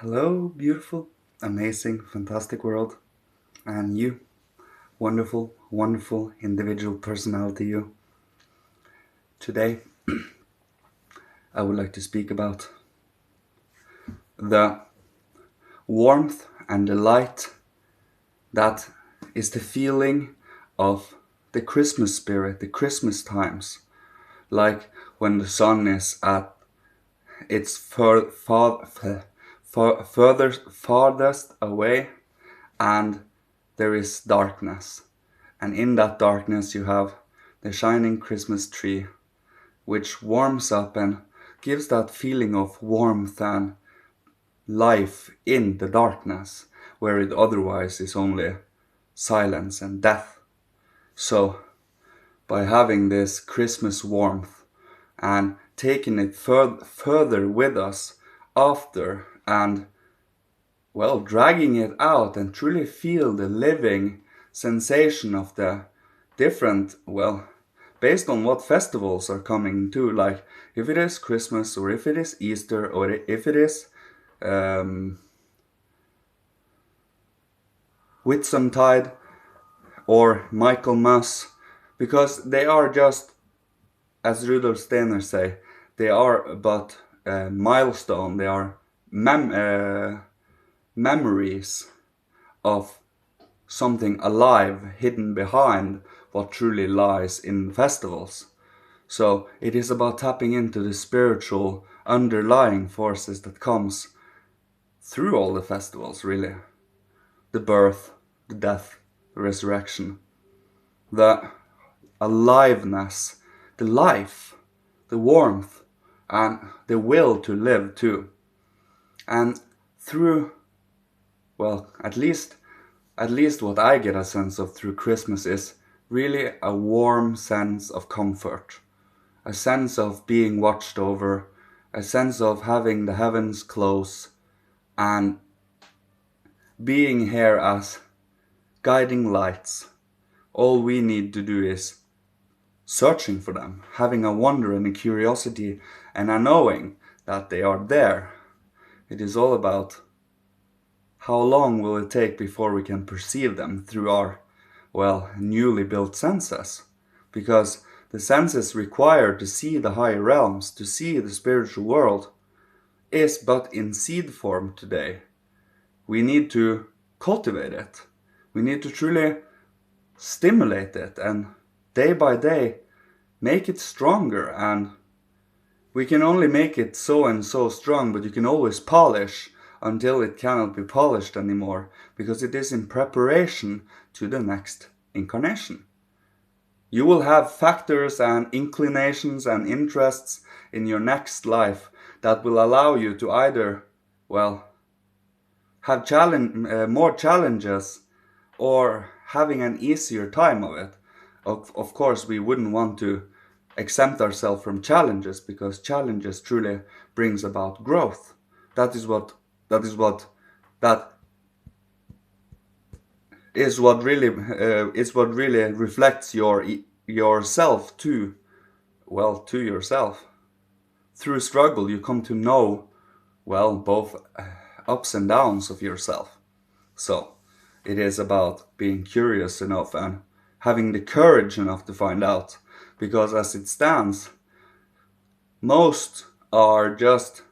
Hello, beautiful, amazing, fantastic world, and you, wonderful, wonderful individual personality, you. Today, I would like to speak about the warmth and the light that is the feeling of the Christmas spirit, the Christmas times, like when the sun is at its farthest away and there is darkness. And in that darkness you have the shining Christmas tree, which warms up and gives that feeling of warmth and life in the darkness, where it otherwise is only silence and death. So, by having this Christmas warmth and taking it further with us after and dragging it out and truly feel the living sensation of the different, based on what festivals are coming to, like if it is Christmas or if it is Easter or if it is Whitsuntide or Michaelmas, because they are just, as Rudolf Steiner say, they are but a milestone, they are memories of something alive hidden behind what truly lies in festivals. So it is about tapping into the spiritual underlying forces that comes through all the festivals, really. The birth, the death, the resurrection, the aliveness, the life, the warmth, and the will to live too. And through, at least what I get a sense of through Christmas is really a warm sense of comfort, a sense of being watched over, a sense of having the heavens close and being here as guiding lights. All we need to do is searching for them, having a wonder and a curiosity and a knowing that they are there. It is all about how long will it take before we can perceive them through our, newly built senses? Because the senses required to see the higher realms, to see the spiritual world, is but in seed form today. We need to cultivate it. We need to truly stimulate it and day by day make it stronger. And we can only make it so and so strong, but you can always polish until it cannot be polished anymore, because it is in preparation to the next incarnation. You will have factors and inclinations and interests in your next life that will allow you to either, have more challenges or having an easier time of it. Of course, we wouldn't want to exempt ourselves from challenges, because challenges truly brings about growth. That is what that is what really reflects yourself to yourself. Through struggle, you come to know both ups and downs of yourself. So it is about being curious enough and having the courage enough to find out, because as it stands, most are just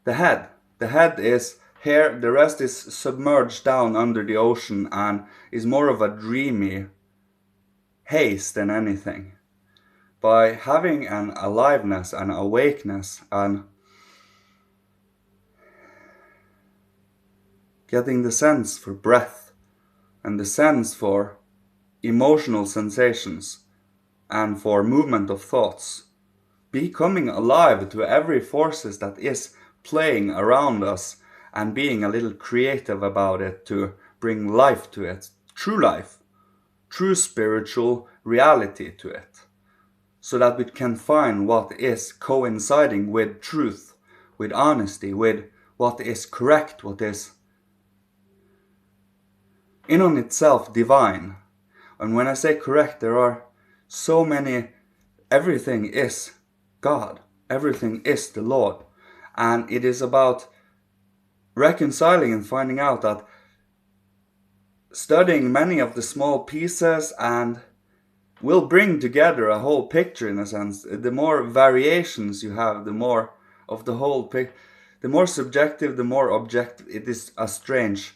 the head. The head is here, the rest is submerged down under the ocean and is more of a dreamy haze than anything. By having an aliveness and awakeness and getting the sense for breath and the sense for emotional sensations and for movement of thoughts, becoming alive to every forces that is playing around us and being a little creative about it to bring life to it, true spiritual reality to it, so that we can find what is coinciding with truth, with honesty, with what is correct, what is in on itself divine. And when I say correct, there are so many, everything is God, everything is the Lord, and it is about reconciling and finding out that studying many of the small pieces and will bring together a whole picture in a sense. The more variations you have, the more of the whole picture. The more subjective, the more objective. It is a strange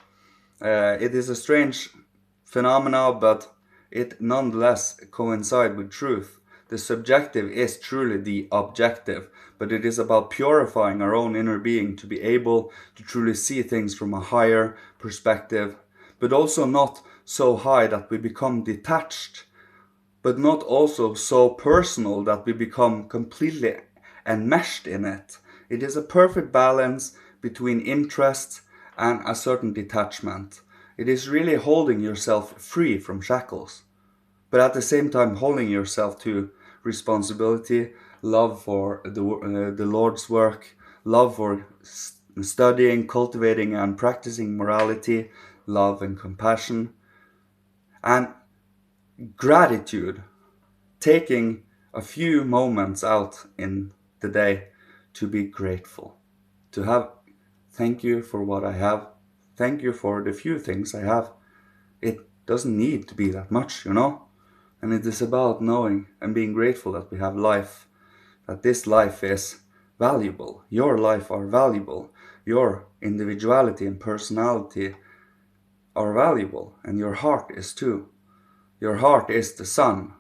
phenomena, but it nonetheless coincides with truth. The subjective is truly the objective, but it is about purifying our own inner being to be able to truly see things from a higher perspective, but also not so high that we become detached, but not also so personal that we become completely enmeshed in it. It is a perfect balance between interest and a certain detachment. It is really holding yourself free from shackles, but at the same time holding yourself to responsibility, love for the Lord's work, love for studying, cultivating and practicing morality, love and compassion, and gratitude, taking a few moments out in the day to be grateful, to have thank you for what I have, thank you for the few things I have. It doesn't need to be that much, you know? And it is about knowing and being grateful that we have life, that this life is valuable. Your life are valuable. Your individuality and personality are valuable, and your heart is too. Your heart is the sun,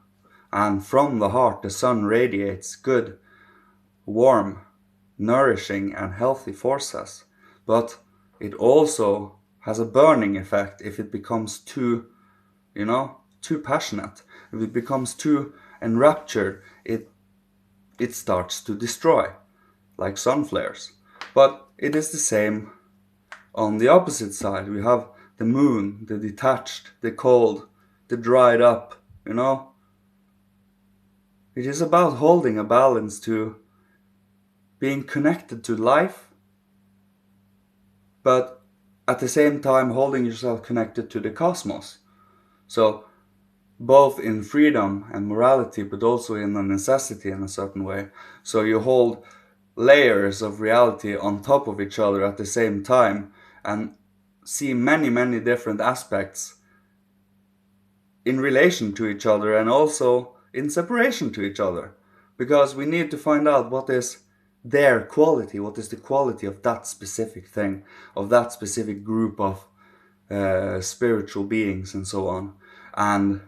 and from the heart the sun radiates good, warm, nourishing and healthy forces. But it also has a burning effect if it becomes too, too passionate. If it becomes too enraptured, it starts to destroy, like sun flares. But it is the same on the opposite side. We have the moon, the detached, the cold, the dried up, you know. It is about holding a balance to being connected to life, but at the same time holding yourself connected to the cosmos. So both in freedom and morality, but also in a necessity in a certain way. So you hold layers of reality on top of each other at the same time and see many, many different aspects in relation to each other and also in separation to each other. Because we need to find out what is their quality, what is the quality of that specific thing, of that specific group of spiritual beings and so on. And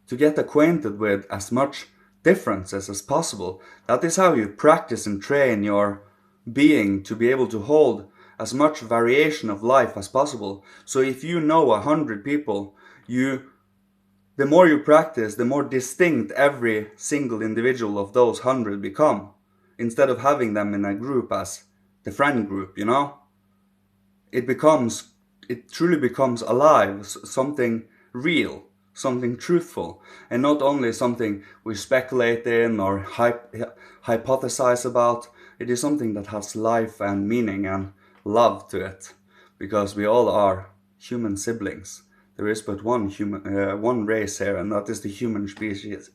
to get acquainted with as much differences as possible. That is how you practice and train your being to be able to hold as much variation of life as possible. So if you know 100 people, the more you practice, the more distinct every single individual of those 100 become, instead of having them in a group as the friend group, you know? It truly becomes alive, something real, something truthful, and not only something we speculate in or hypothesize about. It is something that has life and meaning and love to it, because we all are human siblings. There is but one race here, and that is the human species.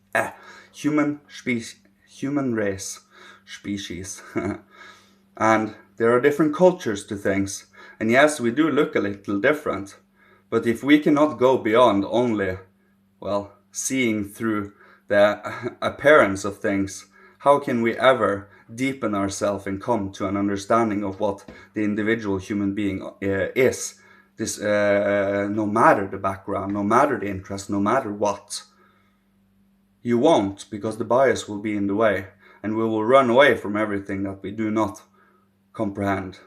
Human race species. And there are different cultures to things. And yes, we do look a little different. But if we cannot go beyond only, well, seeing through the appearance of things, how can we ever deepen ourselves and come to an understanding of what the individual human being is? This, no matter the background, no matter the interest, no matter what. You won't, because the bias will be in the way, and we will run away from everything that we do not comprehend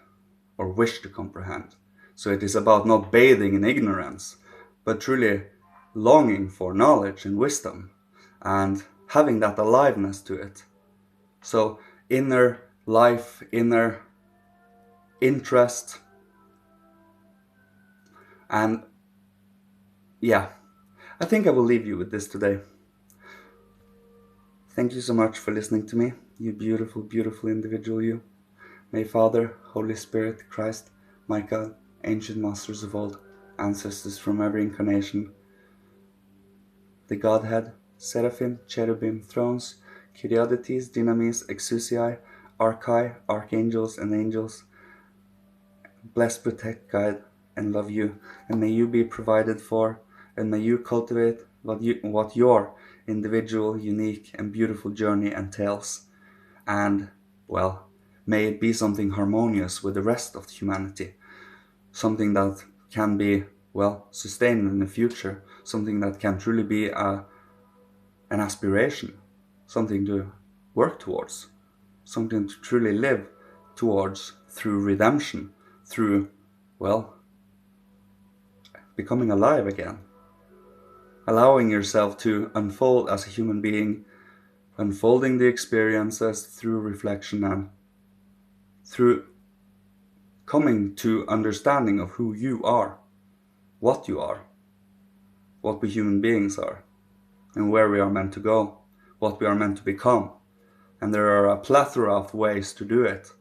or wish to comprehend. So it is about not bathing in ignorance, but truly longing for knowledge and wisdom and having that aliveness to it. So inner life, inner interest, and yeah, I think I will leave you with this today. Thank you so much for listening to me, you beautiful, beautiful individual you. May Father, Holy Spirit, Christ, Michael, ancient masters of old, ancestors from every incarnation, the Godhead, Seraphim, Cherubim, thrones, Kyriadetes, Dynamis, Exousiae, Archai, archangels and angels, bless, protect, guide, and love you. And may you be provided for, and may you cultivate what your individual, unique, and beautiful journey entails. And, well, may it be something harmonious with the rest of humanity. Something that can be, well, sustained in the future. Something that can truly be an aspiration. Something to work towards. Something to truly live towards through redemption. Through, well, becoming alive again. Allowing yourself to unfold as a human being, unfolding the experiences through reflection and through coming to understanding of who you are, what we human beings are, and where we are meant to go, what we are meant to become. And there are a plethora of ways to do it.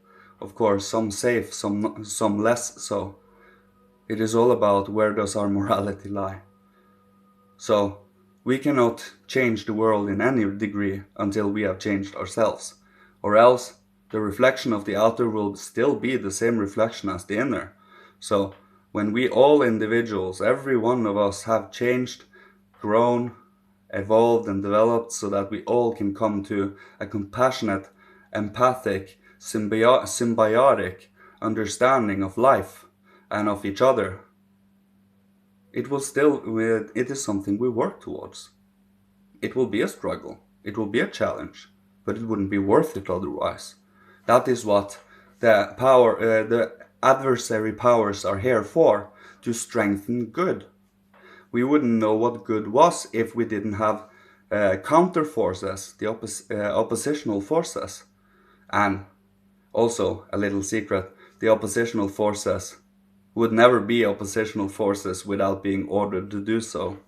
Of course, some safe, some less so. It is all about where does our morality lie. So, we cannot change the world in any degree until we have changed ourselves. Or else, the reflection of the outer will still be the same reflection as the inner. So, when we all individuals, every one of us, have changed, grown, evolved and developed so that we all can come to a compassionate, empathic, symbiotic understanding of life and of each other, it is something we work towards. It will be a struggle, it will be a challenge, but it wouldn't be worth it otherwise. That is what the adversary powers are here for, to strengthen good. We wouldn't know what good was if we didn't have counter forces, the oppositional forces. And also, a little secret, the oppositional forces would never be oppositional forces without being ordered to do so.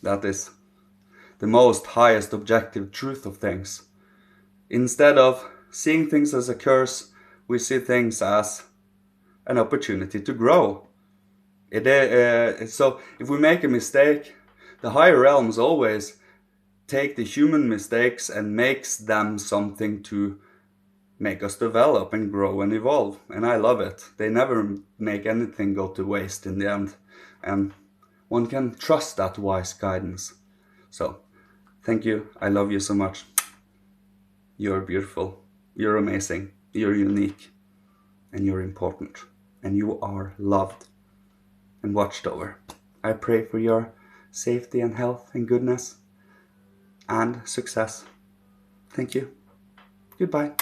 That is the most highest objective truth of things. Instead of seeing things as a curse, we see things as an opportunity to grow. So if we make a mistake, the higher realms always take the human mistakes and makes them something to make us develop and grow and evolve. And I love it. They never make anything go to waste in the end. And one can trust that wise guidance. So, thank you. I love you so much. You're beautiful. You're amazing. You're unique. And you're important. And you are loved and watched over. I pray for your safety and health and goodness and success. Thank you. Goodbye.